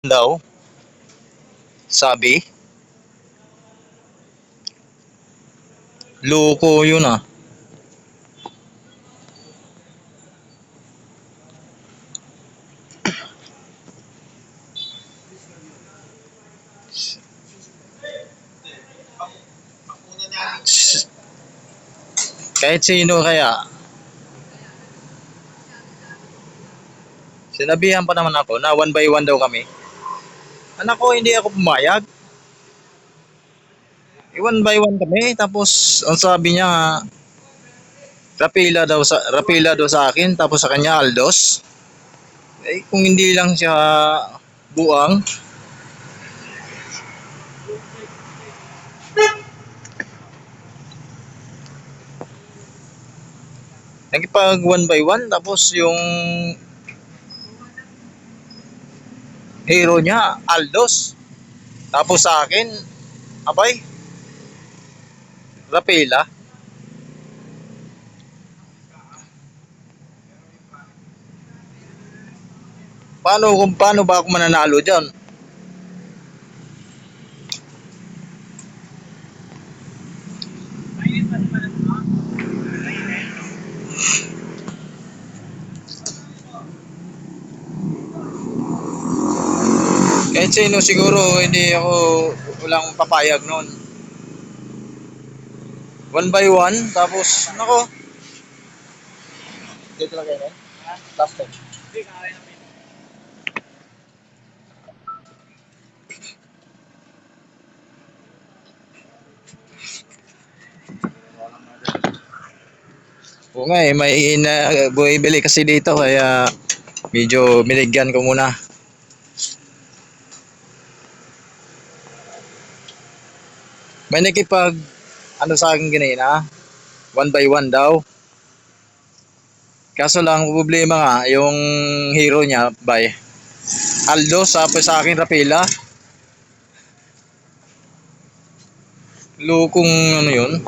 daw, sabi. Loko yun ah. Kahit sino kaya, sinabihan pa naman ako na one by one daw kami. Anak ko, hindi ako pumayag. One by one kami, tapos ang sabi niya, Rapila daw sa akin, tapos sa kanya Aldos. Eh, kung hindi lang siya buang, nagipag one by one, tapos yung hero niya, Aldos. Tapos sa akin, abay, Rapila. Paano ba ako mananalo diyan? Kahit sino siguro, hindi ako, walang papayag noon. One by one, tapos, nako, dito lang kayo, last time. Oo nga eh, may bumibili kasi dito, kaya medyo binigyan ko muna. May nakipag, ano sa akin ganina, one by one daw. Kaso lang, problema nga, yung hero niya, by Aldo, sa akin Rapila. Lukong ano yun.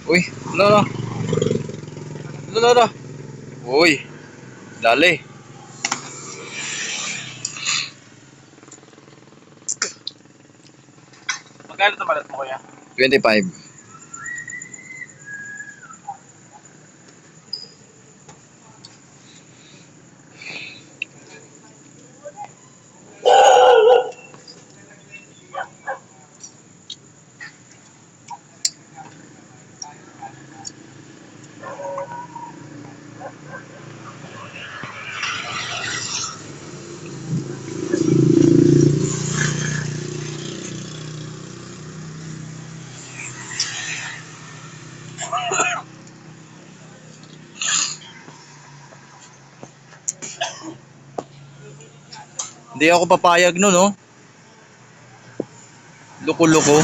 Uy, lala, lala. Uy, dali. 25. Hindi ako papayag nun, no? Luko-luko.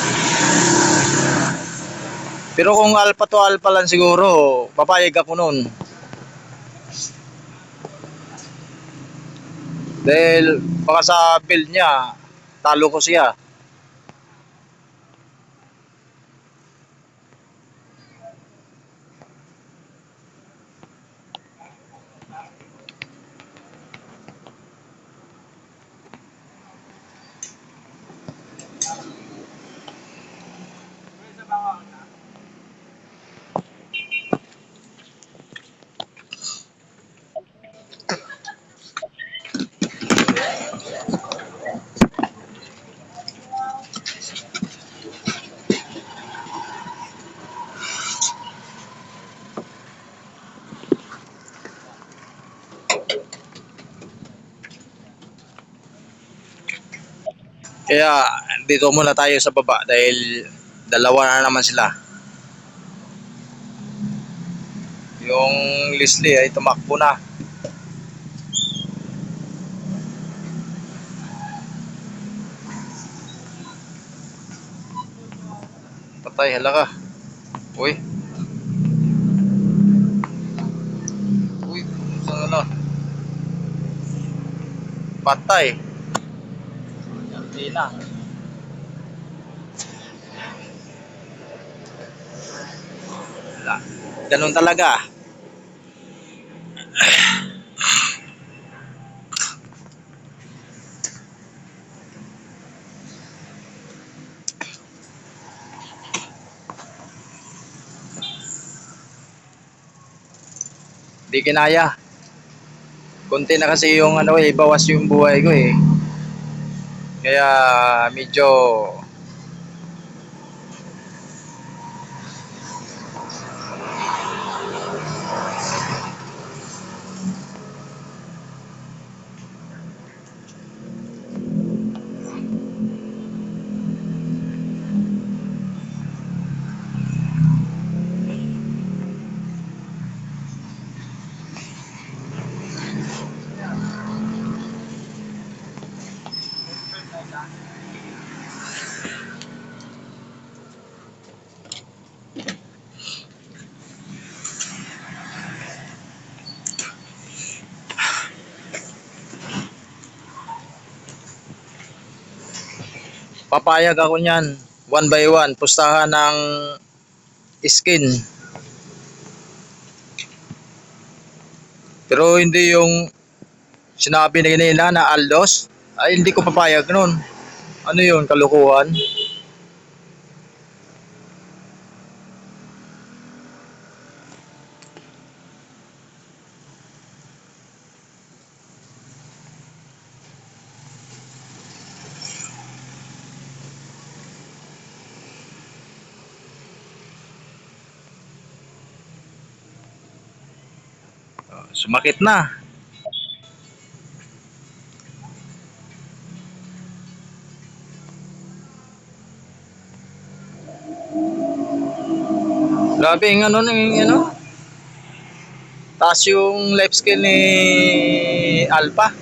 Pero kung alpha to alpha lang siguro, papayag ako nun. Dahil baka sa build niya, talo ko siya. Kaya dito muna tayo sa baba dahil dalawa na naman sila. Yung Leslie ay tumakbo na. Patay, hala ka. Uy. Uy, saan ano? Patay. Hindi na. Wala. Ganun talaga. Di kinaya. Konti na kasi yung ano eh, bawas yung buhay ko eh. Kaya medyo papayag ako niyan. One by one, pustahan ng skin. Pero hindi yung sinabi na kanina na Aldos. Ay hindi ko papayag nun. Ano yun, kalukuhan? Sumakit na. Grabe yung ano, yung ano. Taas yung life skill ni Alpha.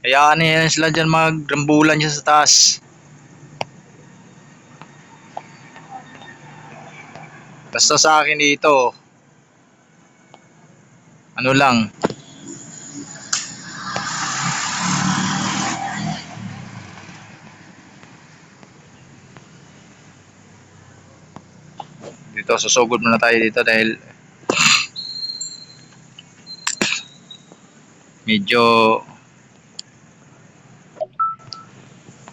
Kaya ano yan sila dyan magrambulan dyan sa taas. Basta sa akin dito, ano lang, dito susugod muna tayo dito dahil medyo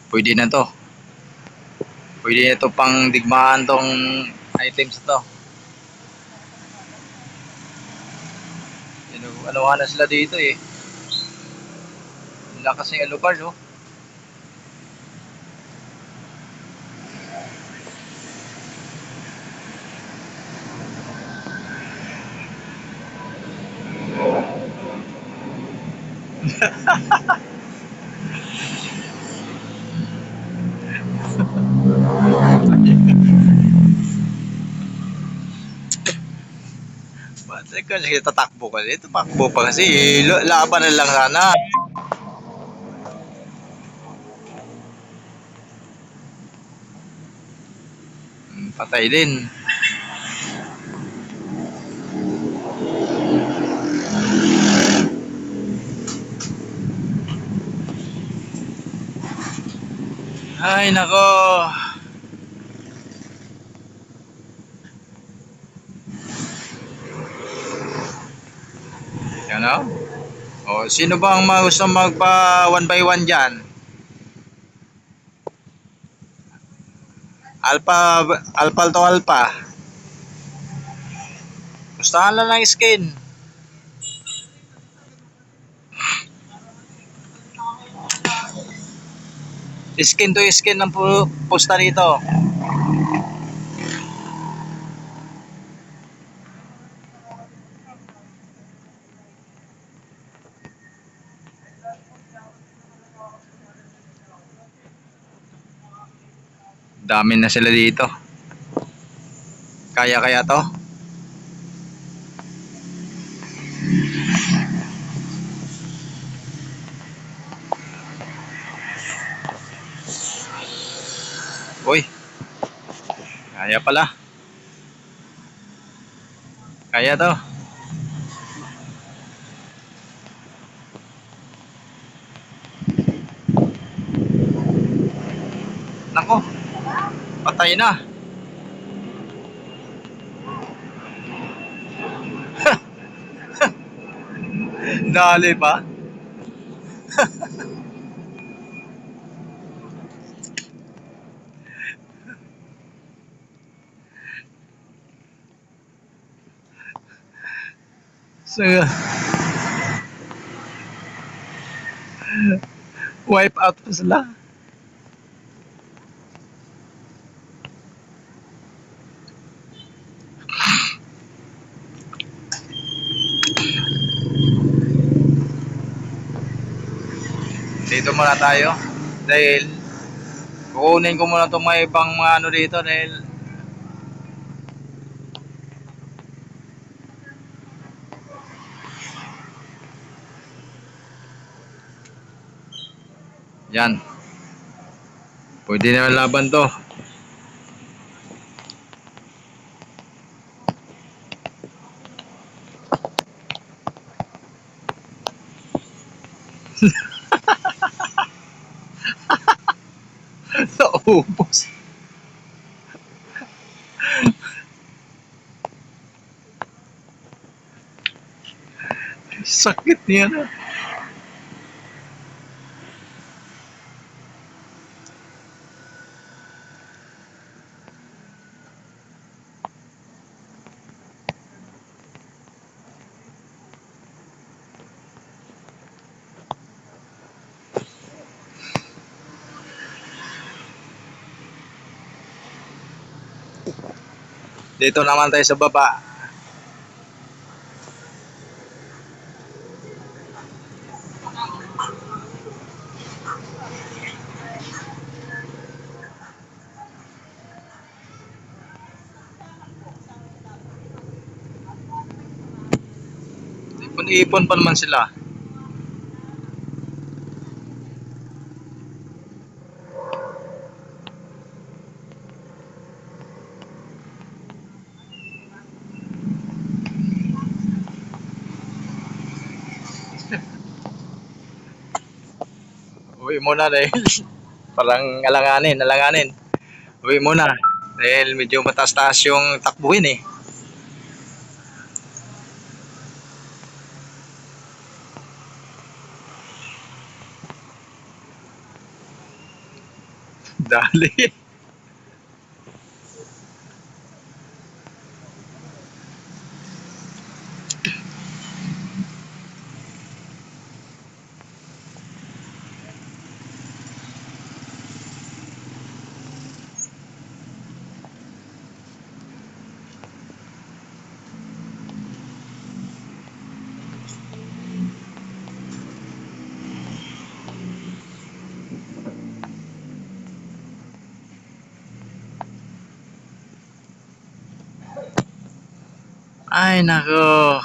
pwede na to. Pwede na to pang digmaan tong items to. Ano na sila dito eh. Wala kasi ang lugar no. Ba't kasi tatakbo kasi? Tatakbo pa kasi. Laban na lang sana. Patay din. Ay nako. Yan o. O, sino ba ang gusto magpa one by one dyan? Alpha, alpha to alpha. Gustahan lang ng skin. Skin to skin ng pusta rito. Dami na sila dito. Kaya to? Uy. Kaya pala. Kaya to. Nako. Patay na. Dali pa. So, wipe out pa sila. Dito muna tayo. Dahil kukunin ko muna itong mga ibang mga ano dito dahil yan. Pwede na laban to. Naubos. Sakit niya na. Dito naman tayo sa baba. Ipon-ipon pa naman sila. Uwi muna dahil parang alanganin. Uwi muna. Dahil medyo mataas-taas yung takbuhin eh. Dali. Ay nako.